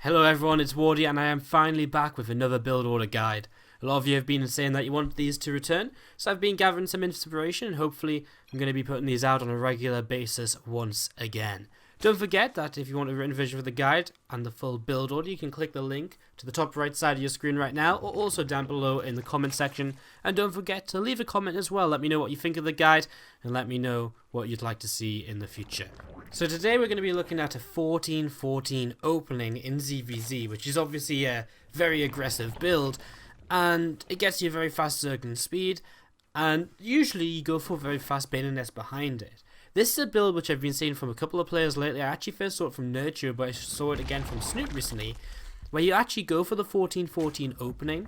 Hello everyone, it's Wardy and I am finally back with another build order guide. A lot of you have been saying that you want these to return, so I've been gathering some inspiration and hopefully I'm going to be putting these out on a regular basis once again. Don't forget that if you want a written version of the guide and the full build order, you can click the link to the top right side of your screen right now or also down below in the comment section. And don't forget to leave a comment as well, let me know what you think of the guide and let me know what you'd like to see in the future. So today we're going to be looking at a 14-14 opening in ZvZ, which is obviously a very aggressive build, and it gets you a very fast circling speed, and usually you go for very fast baneliness behind it. This is a build which I've been seeing from a couple of players lately. I actually first saw it from Nurture, but I saw it again from Snoop recently, where you actually go for the 14-14 opening,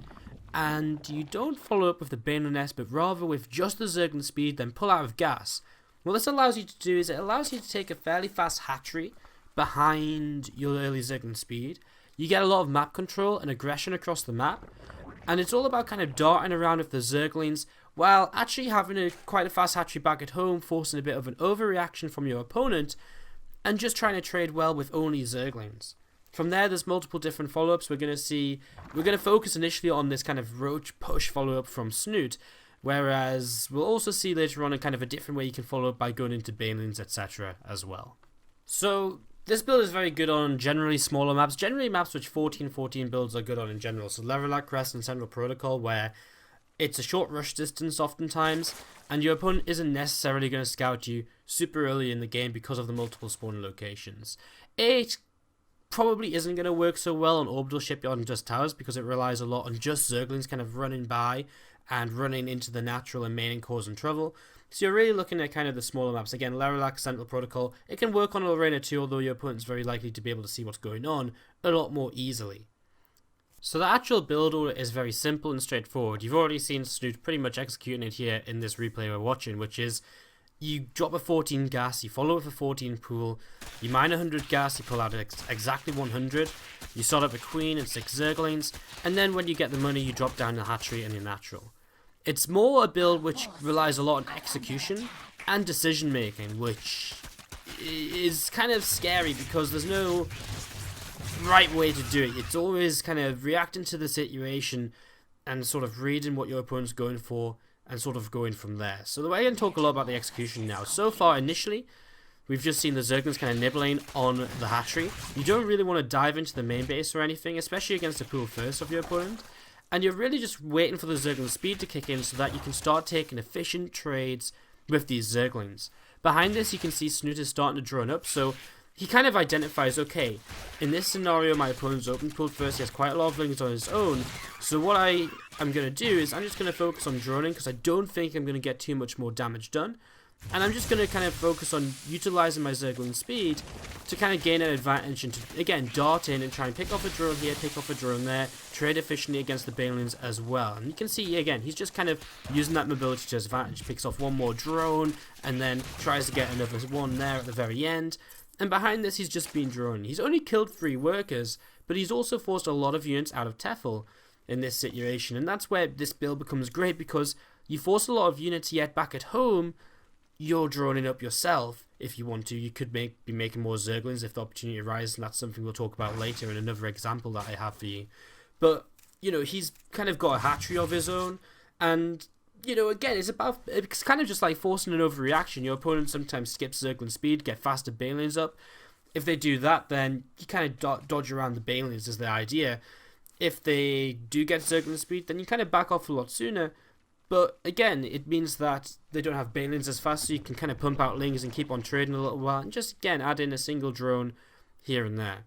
and you don't follow up with the baneliness, but rather with just the circling speed, then pull out of gas. What this allows you to do is it allows you to take a fairly fast hatchery behind your early zergling speed. You get a lot of map control and aggression across the map, and it's all about kind of darting around with the zerglings while actually having quite a fast hatchery back at home, forcing a bit of an overreaction from your opponent and just trying to trade well with only zerglings. From there, there's multiple different follow-ups. We're going to focus initially on this kind of roach push follow-up from Snoot, whereas we'll also see later on a kind of a different way you can follow up by going into banelings, etc. as well. So this build is very good on generally smaller maps, generally maps which 14-14 builds are good on in general. So Leverlac Crest and Central Protocol, where it's a short rush distance oftentimes, and your opponent isn't necessarily going to scout you super early in the game because of the multiple spawning locations. It probably isn't going to work so well on Orbital Shipyard and Just Towers because it relies a lot on just zerglings kind of running by and running into the natural and main and causing trouble. So you're really looking at kind of the smaller maps. Again, Leverlac, Central Protocol, it can work on Lorena too, although your opponent's very likely to be able to see what's going on a lot more easily. So the actual build order is very simple and straightforward. You've already seen Snoot pretty much executing it here in this replay we're watching, which is you drop a 14 gas, you follow with a 14 pool, you mine 100 gas, you pull out exactly 100, you start up a queen and 6 zerglings, and then when you get the money you drop down the hatchery and your natural. It's more a build which relies a lot on execution and decision making, which is kind of scary because there's no right way to do it. It's always kind of reacting to the situation and sort of reading what your opponent's going for and sort of going from there. So the way I can talk a lot about the execution now. So far, initially, we've just seen the zerglings kind of nibbling on the hatchery. You don't really want to dive into the main base or anything, especially against the pool first of your opponent. And you're really just waiting for the zergling speed to kick in so that you can start taking efficient trades with these zerglings. Behind this, you can see Snoot is starting to drone up, so he kind of identifies, okay, in this scenario, my opponent's open pooled first, he has quite a lot of lings on his own, so what I am going to do is I'm just going to focus on droning because I don't think I'm going to get too much more damage done, and I'm just going to kind of focus on utilizing my zergling speed to kind of gain an advantage and to, again, dart in and try and pick off a drone here, pick off a drone there, trade efficiently against the banelings as well. And you can see, again, he's just kind of using that mobility to his advantage, picks off one more drone, and then tries to get another one there at the very end. And behind this, he's just been droning. He's only killed 3 workers, but he's also forced a lot of units out of Tefl in this situation. And that's where this build becomes great, because you force a lot of units, yet back at home, you're droning up yourself if you want to. You could be making more zerglings if the opportunity arises, and that's something we'll talk about later in another example that I have for you. But, you know, he's kind of got a hatchery of his own, and you know, again, it's kind of just like forcing an overreaction. Your opponent sometimes skips zergling speed, get faster banelings up. If they do that, then you kind of dodge around the banelings is the idea. If they do get zergling speed, then you kind of back off a lot sooner. But again, it means that they don't have banelings as fast, so you can kind of pump out lings and keep on trading a little while, and just again add in a single drone here and there.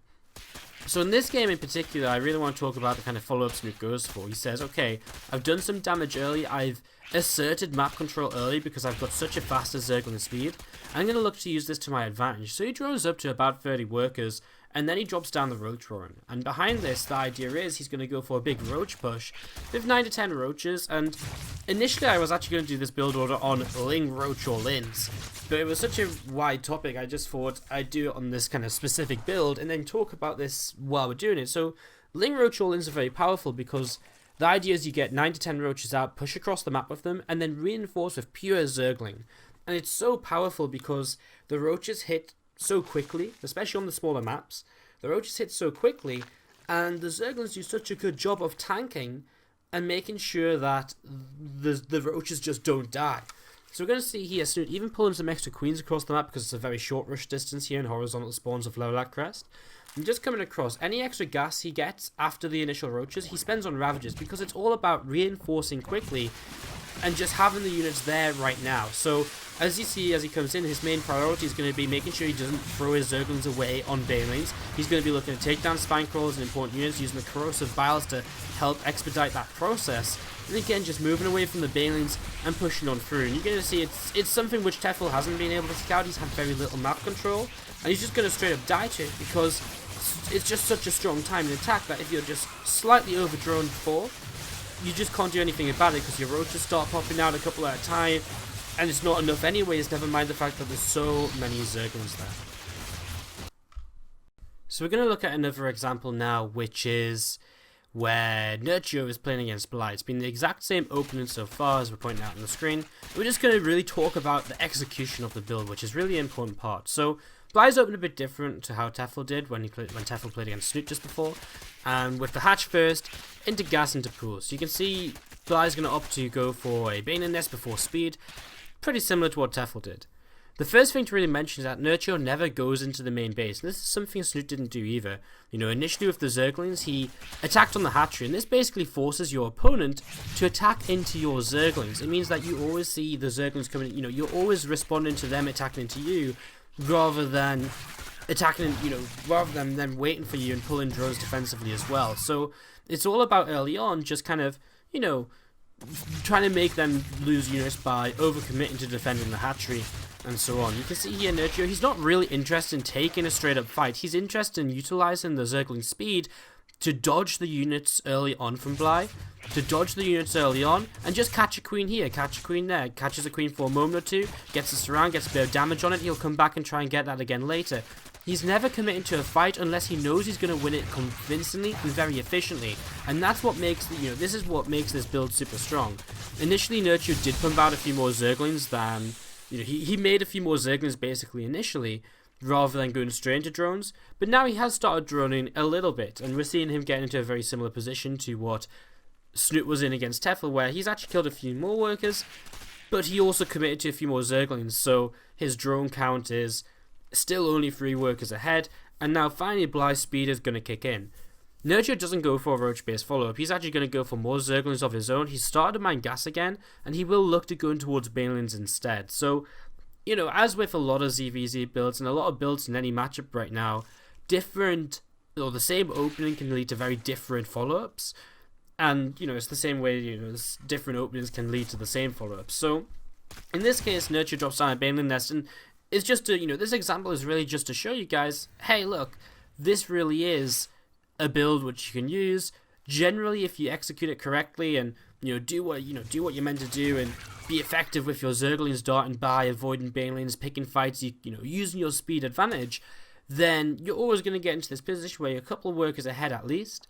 So in this game in particular, I really want to talk about the kind of follow-up Snoot goes for. He says, okay, I've done some damage early, I've asserted map control early because I've got such a faster zergling speed. I'm going to look to use this to my advantage. So he drones up to about 30 workers, and then he drops down the roach run. And behind this, the idea is he's going to go for a big roach push with 9 to 10 roaches. And initially I was actually going to do this build order on Ling, Roach or Lins, but it was such a wide topic, I just thought I'd do it on this kind of specific build and then talk about this while we're doing it. So Ling, Roach or Lins are very powerful because the idea is you get 9 to 10 roaches out, push across the map with them, and then reinforce with pure zergling. And it's so powerful because the roaches hit so quickly, especially on the smaller maps, the roaches hit so quickly, and the Zerglings do such a good job of tanking and making sure that the roaches just don't die. So we're going to see here Snoot even pulling some extra queens across the map because it's a very short rush distance here in horizontal spawns of Low Crest. And just coming across, any extra gas he gets after the initial roaches, he spends on Ravagers because it's all about reinforcing quickly and just having the units there right now. So as you see, as he comes in, his main priority is going to be making sure he doesn't throw his Zerglings away on Banelings. He's going to be looking to take down Spine Crawlers and important units, using the Corrosive Biles to help expedite that process. And again, just moving away from the Banelings and pushing on through. And you're going to see it's something which Tefl hasn't been able to scout. He's had very little map control, and he's just going to straight up die to it because it's just such a strong timing attack that if you're just slightly overdrone before, you just can't do anything about it because your roaches start popping out a couple at a time, and it's not enough anyways, never mind the fact that there's so many Zerglings there. So we're going to look at another example now, which is where Nurture is playing against Bly. It's been the exact same opening so far as we're pointing out on the screen. We're just going to really talk about the execution of the build, which is really an important part. So Bly's opened a bit different to how Tefl did when Tefl played against Snoot just before. And with the hatch first, into gas, into pools. So you can see Bly's going to opt to go for a Baneling Nest before speed. Pretty similar to what Tefl did. The first thing to really mention is that Nurture never goes into the main base, and this is something Snoot didn't do either. You know, initially with the Zerglings, he attacked on the hatchery, and this basically forces your opponent to attack into your Zerglings. It means that you always see the Zerglings coming, you know, you're always responding to them attacking into you, rather than attacking, you know, rather than them waiting for you and pulling drones defensively as well. So it's all about early on just kind of, you know, trying to make them lose units by overcommitting to defending the hatchery and so on. You can see here Nurture, he's not really interested in taking a straight up fight. He's interested in utilizing the Zergling speed to dodge the units early on from Bly, to dodge the units early on, and just catch a queen here, catch a queen there, catches a queen for a moment or two, gets a surround, gets a bit of damage on it, he'll come back and try and get that again later. He's never committing to a fight unless he knows he's going to win it convincingly and very efficiently, and that's what makes the, you know, this is what makes this build super strong. Initially, Nurture did pump out a few more Zerglings than, you know, he made a few more Zerglings basically initially, rather than going straight into drones, but now he has started droning a little bit, and we're seeing him get into a very similar position to what Snoot was in against Tefl, where he's actually killed a few more workers, but he also committed to a few more Zerglings, so his drone count is still only 3 workers ahead, and now finally Bly's speed is going to kick in. Nurture doesn't go for a roach-based follow-up, he's actually going to go for more Zerglings of his own. He's started to mine gas again, and he will look to go in towards Banelings instead. So, you know, as with a lot of ZvZ builds, and a lot of builds in any matchup right now, different, or the same opening can lead to very different follow-ups, and, you know, it's the same way, you know, different openings can lead to the same follow-ups. So, in this case, Nurture drops down a Baneling Nest, and it's just to, you know, this example is really just to show you guys, hey, look, this really is a build which you can use. Generally, if you execute it correctly and, you know, do what you're meant to do and be effective with your Zerglings darting by, avoiding Banelings, picking fights, you know, using your speed advantage, then you're always going to get into this position where you're a couple of workers ahead at least.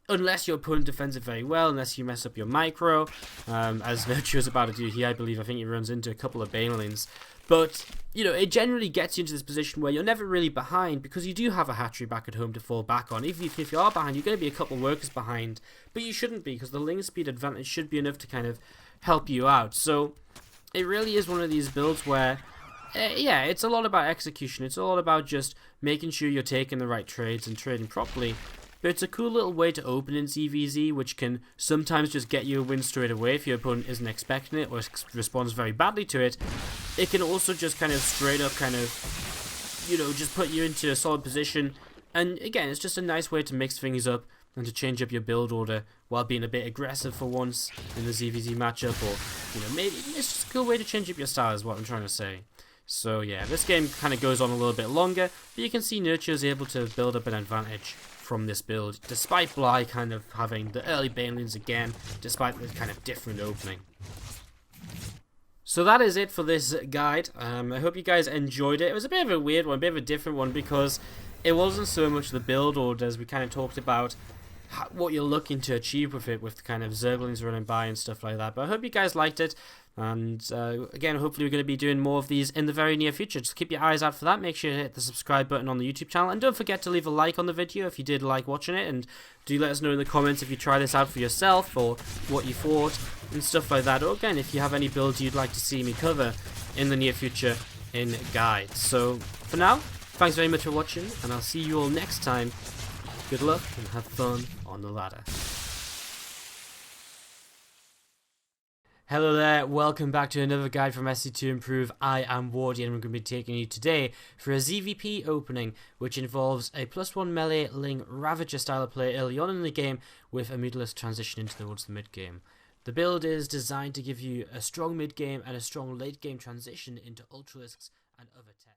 Unless your opponent defends it very well, unless you mess up your micro, as Nurture is about to do here, I think he runs into a couple of Banelings. But, you know, it generally gets you into this position where you're never really behind because you do have a hatchery back at home to fall back on. Even if you are behind, you're going to be a couple of workers behind, but you shouldn't be because the ling speed advantage should be enough to kind of help you out. So, it really is one of these builds where, yeah, it's a lot about execution. It's a lot about just making sure you're taking the right trades and trading properly. But it's a cool little way to open in ZvZ, which can sometimes just get you a win straight away if your opponent isn't expecting it or responds very badly to it. It can also just kind of straight up kind of, you know, just put you into a solid position. And again, it's just a nice way to mix things up and to change up your build order while being a bit aggressive for once in the ZvZ matchup. Or, you know, maybe it's just a cool way to change up your style is what I'm trying to say. So yeah, this game kind of goes on a little bit longer, but you can see Nurture is able to build up an advantage from this build, despite Bly kind of having the early Banelings again, despite the kind of different opening. So that is it for this guide. I hope you guys enjoyed it. It was a bit of a weird one, a bit of a different one, because it wasn't so much the build order as we kind of talked about what you're looking to achieve with it, with the kind of Zerglings running by and stuff like that. But I hope you guys liked it. And again, hopefully we're going to be doing more of these in the very near future. Just keep your eyes out for that. Make sure to hit the subscribe button on the YouTube channel. And don't forget to leave a like on the video if you did like watching it. And do let us know in the comments if you try this out for yourself or what you thought and stuff like that. Or again, if you have any builds you'd like to see me cover in the near future in guides. So for now, thanks very much for watching. And I'll see you all next time. Good luck and have fun on the ladder. Hello there, welcome back to another guide from SC2 Improve. I am Wardy and we're going to be taking you today for a ZvP opening which involves a +1 melee Ling Ravager style of play early on in the game with a moodless transition into towards the mid game. The build is designed to give you a strong mid game and a strong late game transition into ultralisks and other tech.